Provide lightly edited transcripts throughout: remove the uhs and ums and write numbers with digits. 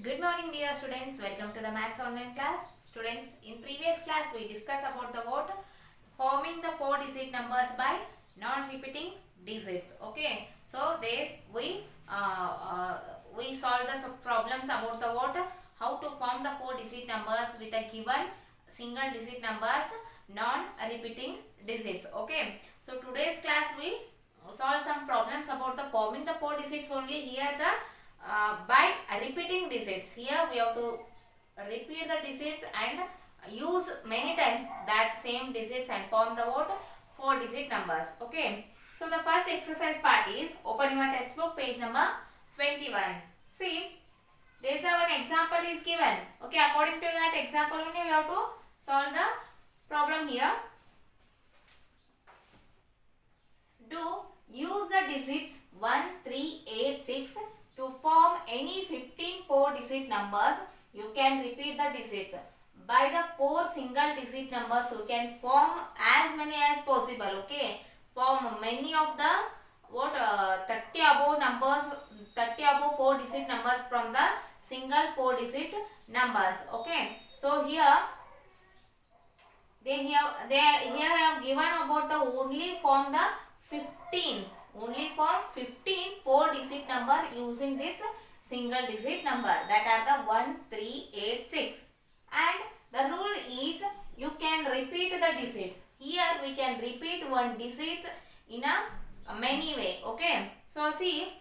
Good morning dear students, welcome to the maths online class. Students, in previous class we discussed about the what? Forming the 4-digit numbers by non-repeating digits. Okay, so there we solved the problems about the what? How to form the 4-digit numbers with a given single digit numbers, non-repeating digits. Okay, so today's class we solve some problems about the forming the 4 digits only. Here the by repeating digits. Here we have to repeat the digits and use many times that same digits and form the what? 4-digit numbers. Okay. So the first exercise part is open your textbook page number 21. See, there is one example is given. Okay, according to that example only we have to solve the problem here. Do use the digits 1, 3, 8, 6 to form any 15 4-digit numbers. You can repeat the digits. By the 4 single digit numbers, you can form as many as possible. Okay, form many of the 30 above numbers, 30 above 4-digit numbers from the single 4-digit numbers. Okay, so here they have given about the only form the 15. Only form 15 4-digit number using this single digit number, that are the 1, 3, 8, 6. And the rule is you can repeat the digit. Here we can repeat one digit in a many way. Okay. So see,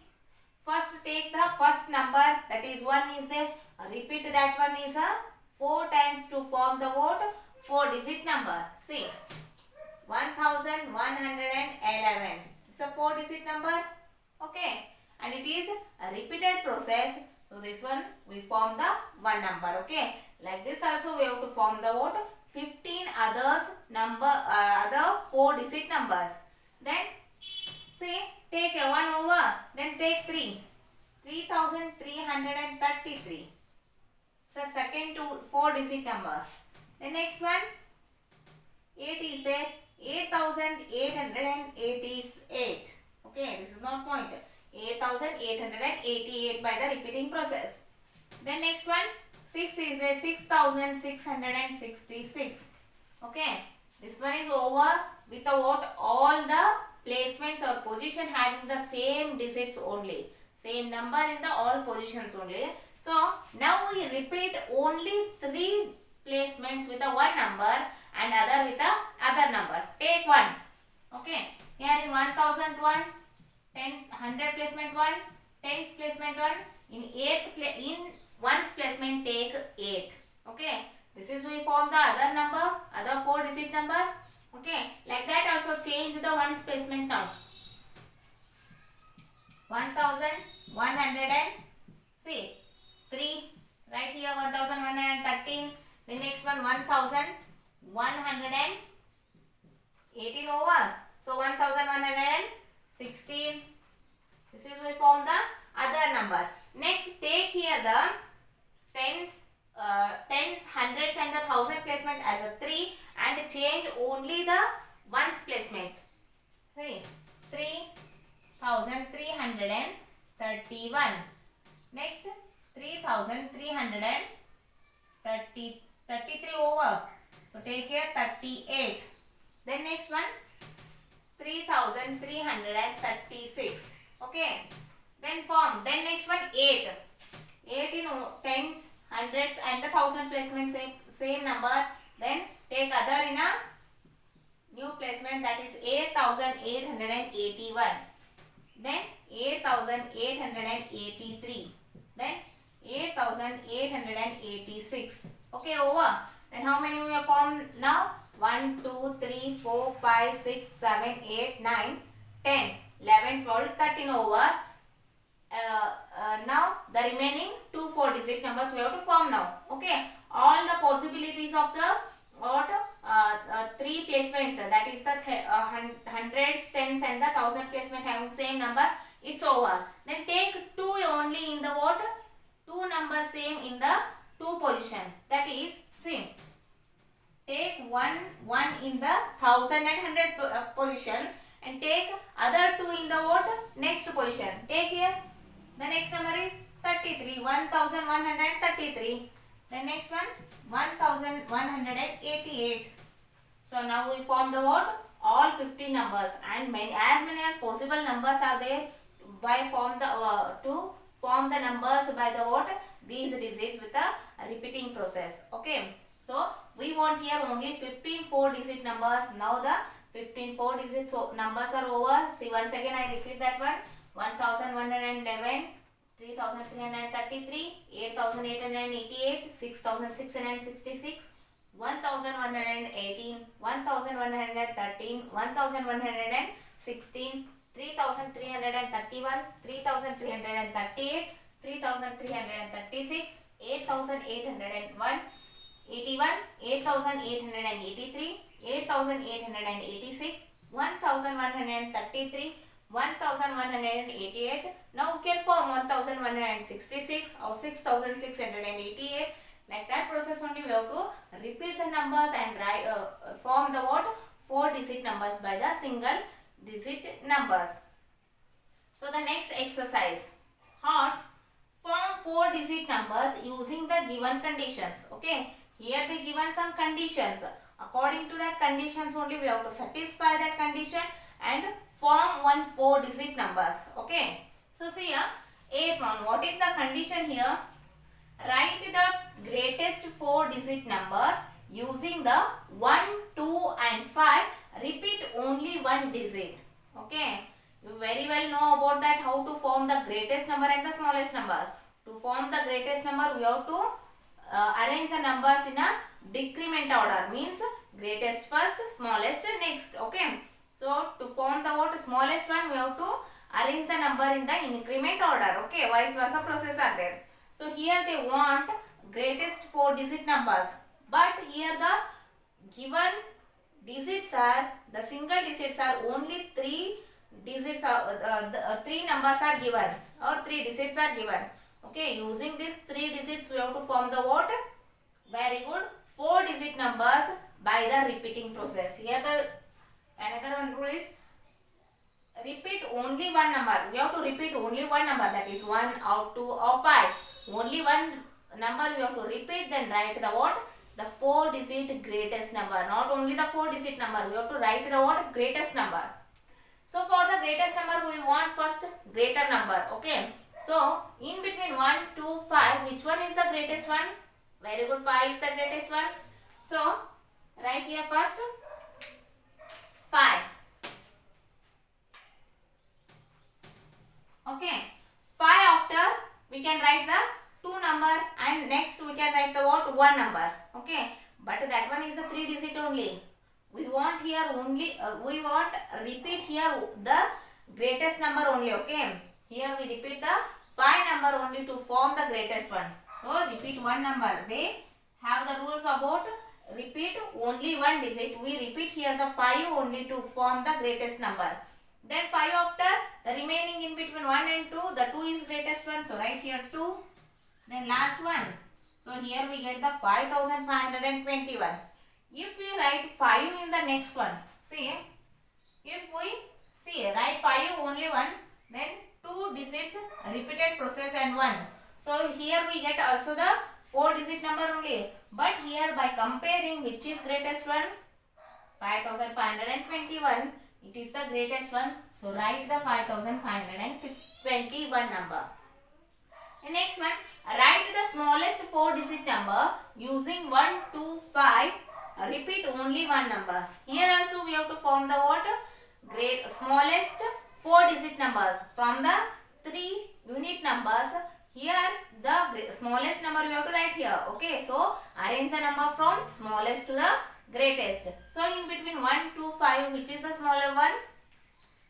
first take the first number, that is 1 is there. Repeat that one is a 4 times to form the what? 4-digit number. See, 1111. It's a 4-digit number. Okay, and it is a repeated process. So this one we form the one number. Okay, like this also we have to form the what? 15 others number, other 4-digit numbers. Then see, take a 1 over, then take 3. 3333. It's a second 4-digit number. The next one, 8 is there. 8888. Okay, this is not point. 8888 by the repeating process. Then next one, 6 is there. 6666. Okay, this one is over with the what? All the placements or position having the same digits only. Same number in the all positions only. So now we repeat only 3 placements with a one number and other with a other number. Take 1. Okay. Here in 1001, 100 placement 1, 10's placement 1. In one's placement take 8. Okay. This is we form the other number, other 4-digit number. Okay. Like that also change the one's placement now. 1100 and see 3. Right here 1113. The next one 1118 over. So 1116. This is we form the other number. Next take here the tens, hundreds and the thousand placement as a 3 and change only the ones placement. See, 3331. Next 3333 over. So take here 38. Then next one 3336. Okay. Then form. Then next one 8. 8 in tens, hundreds and the thousand placement same number. Then take other in a new placement, that is 8881. Then 8883. Then 8886. Okay, over. Then how many we have formed now? 1, 2, 3, 4, 5, 6, 7, 8, 9, 10, 11, 12, 13 over. Now the remaining 2 4-digit numbers we have to form now. Okay. All the possibilities of the what? 3 placement, that is the hundreds, tens and the thousand placement having same number. It's over. Then take 2 only in the what? 2 numbers same in the 2 position. That is same. Take 1 in the 1000 and 100 position and take other 2 in the what? Next position. Take here. The next number is 30. 1133. 1133. Then next one 1188. So now we formed the what? All 50 numbers, and as many as possible numbers are there by form the to form the numbers by the what? These digits with a repeating process. Okay. So we want here only 15 4-digit numbers. Now the 15 4-digit numbers are over. See, once again I repeat that one. 1111, 3333, 8888, 6666, 1118, 1113, 1116, 3331, 3338, 3336, 8801, 81, 8883, 8886, 1133, 1188. Now we can form 1166 or 6688. Like that process only we have to repeat the numbers and form the what? 4-digit numbers by the single digit numbers. So the next exercise. Hearts, form 4-digit numbers using the given conditions. Okay. Here they given some conditions. According to that conditions only we have to satisfy that condition and form 4-digit numbers. Okay. So see here, 8th one. What is the condition here? Write the greatest 4-digit number using the 1, 2 and 5. Repeat only one digit. Okay. You very well know about that how to form the greatest number and the smallest number. To form the greatest number we have to arrange the numbers in a decrement order. Means greatest first, smallest next. Okay. So to form the what? Smallest one we have to arrange the number in the increment order. Okay. Vice versa process are there. So here they want greatest 4-digit numbers. But here the given digits are, the single digits are only 3 digits, 3 numbers are given or 3 digits are given. Okay, using these 3 digits we have to form the what? Very good. 4-digit numbers by the repeating process. Here the another one rule is repeat only one number. We have to repeat only one number, that is 1 or 2 or 5. Only one number we have to repeat, then write the what? The 4-digit greatest number. Not only the 4-digit number, we have to write the what? Greatest number. So for the greatest number we want first greater number. Okay. So in between 1, 2, 5, which one is the greatest one? Very good, 5 is the greatest one. So write here first 5. Okay. 5 after we can write the 2 number and next we can write the what? 1 number. Okay. But that one is the 3-digit only. We want here only, we want repeat here the greatest number only. Okay. Here we repeat the 5 number only to form the greatest one. So repeat one number. They have the rules about repeat only one digit. We repeat here the 5 only to form the greatest number. Then 5 after, the remaining in between 1 and 2, the 2 is greatest one. So write here 2. Then last one. So here we get the 5521. If we write 5 in the next one, see, if we see write 5 only one, then 2 digits repeated process and 1. So here we get also the 4-digit number only. But here by comparing which is greatest one, 5521, it is the greatest one. So write the 5521 number. The next one, write the smallest 4-digit number using 1, 2, 5. Repeat only one number. Here also we have to form the what? Smallest 4-digit numbers from the 3 unit numbers. Here the smallest number we have to write here. Okay, so arrange the number from smallest to the greatest. So in between 1, 2, 5, which is the smaller one?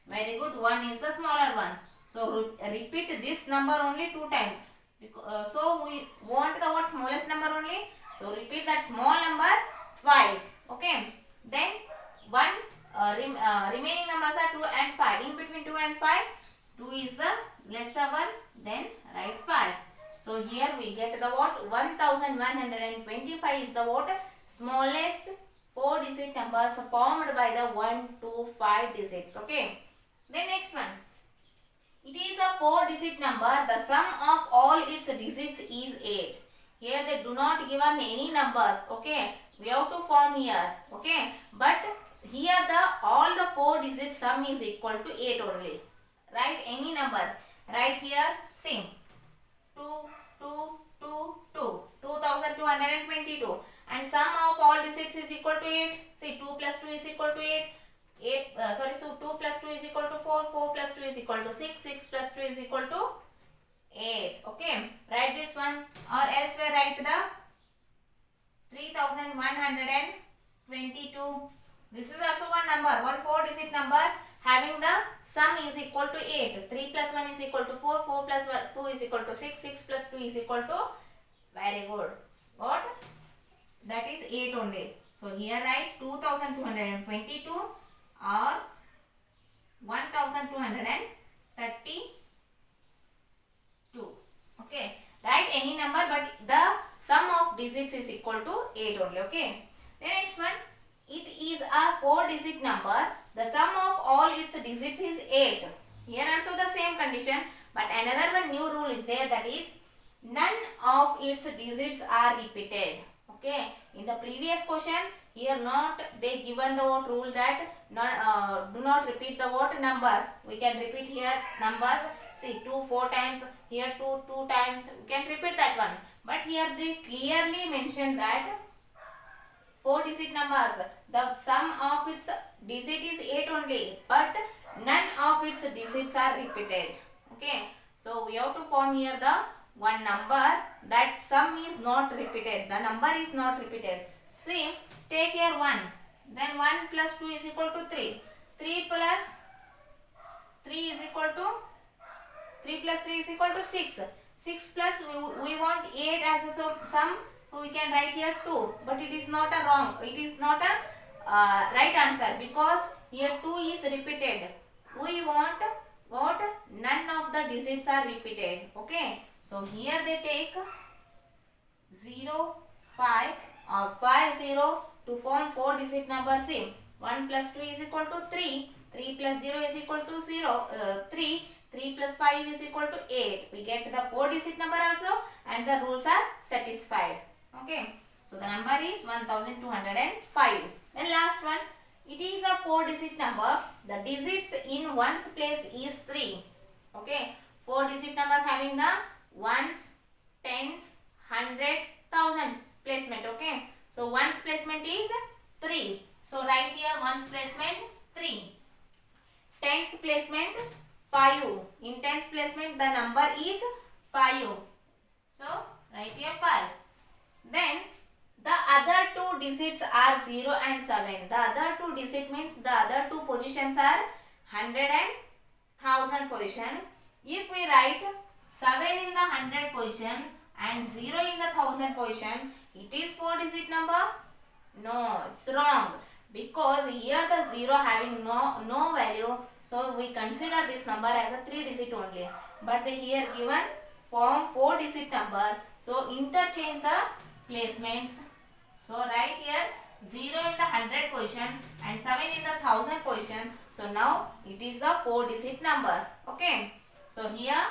Very good, 1 is the smaller one. So repeat this number only 2 times. So we want the what? Smallest number only. So repeat that small number twice. Okay. Then remaining numbers are 2 and 5. In between 2 and 5, 2 is the lesser one. Then write 5. So here we get the what? 1125 is the what? Smallest 4-digit numbers formed by the 1, 2, 5 digits. Okay. Then next one. It is a 4-digit number. The sum of all all its digits is 8. Here they do not given any numbers. Okay, we have to form here. Okay, but here the all the 4 digits sum is equal to 8 only. Write any number. Write here same. 2, 2, 2, 2. 2222. And sum of all digits is equal to 8. See, 2 plus 2 is equal to 8. 2 plus 2 is equal to 4. 4 plus 2 is equal to 6. 6 plus 2 is equal to 8. Okay. Write this one. Or elsewhere write the 3122. This is also one number. One 4-digit number having the sum is equal to 8. 3 plus 1 is equal to 4. 4 plus 2 is equal to 6. 6 plus 2 is equal to, very good. What? That is 8 only. So here write 2222 or 1232. Okay. Write any number, but the sum of digits is equal to 8 only. Okay. The next one. It is a 4-digit number. The sum of all its digits is 8. Here also the same condition, but another one new rule is there, that is none of its digits are repeated. Okay. In the previous question, here not they given the what rule that not, do not repeat the what numbers. We can repeat here numbers. See, 2 4 times. Here 2 2 times. We can repeat that one. But here they clearly mentioned that 4-digit numbers, the sum of its digit is 8 only, but none of its digits are repeated. Okay, so we have to form here the one number that sum is not repeated, the number is not repeated. See, take here 1, then 1 plus 2 is equal to 3. 3 plus 3 is equal to 3 plus 3 is equal to 6. 6 plus we want 8 as a sum. So we can write here 2, but it is not a wrong. It is not a right answer, because here 2 is repeated. We want what? None of the digits are repeated. Okay. So here they take 0, 5 or 5 0 to form 4-digit number. Same. 1 plus 2 is equal to 3. 3 plus 0 is equal to 3. 3 plus 5 is equal to 8. We get the 4-digit number also, and the rules are satisfied. Okay, so the number is 1205. Then last one, it is a 4-digit number. The digits in ones place is 3. Okay, 4-digit numbers having the ones, tens, hundreds, thousands placement. Okay, so ones placement is 3. So write here ones placement 3. Tens placement 5. In tens placement the number is 5. So write here 5. Then the other 2 digits are 0 and 7. The other 2 digits means the other 2 positions are 100 and 1000 position. If we write 7 in the 100 position and 0 in the 1000 position, it is 4-digit number? No, it's wrong. Because here the 0 having no value, so we consider this number as a 3-digit only. But they here given form 4-digit number, so interchange the placements. So write here 0 in the 100 position and 7 in the 1000 position. So now it is the 4-digit number. Okay. So here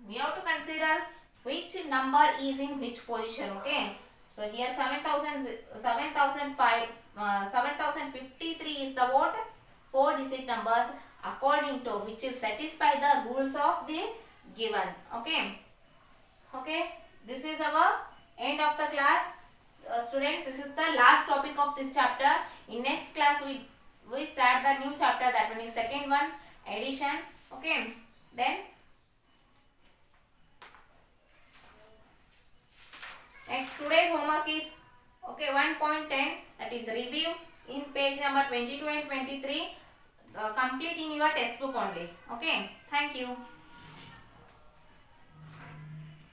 we have to consider which number is in which position. Okay. So here 7053 is the what? 4-digit numbers according to which is satisfy the rules of the given. Okay. Okay. This is our end of the class. Students, this is the last topic of this chapter. In next class we start the new chapter, that one is second one, addition. Okay. Then next today's homework is 1.10, that is review in page number 22 and 23. Complete in your textbook only. Okay. Thank you.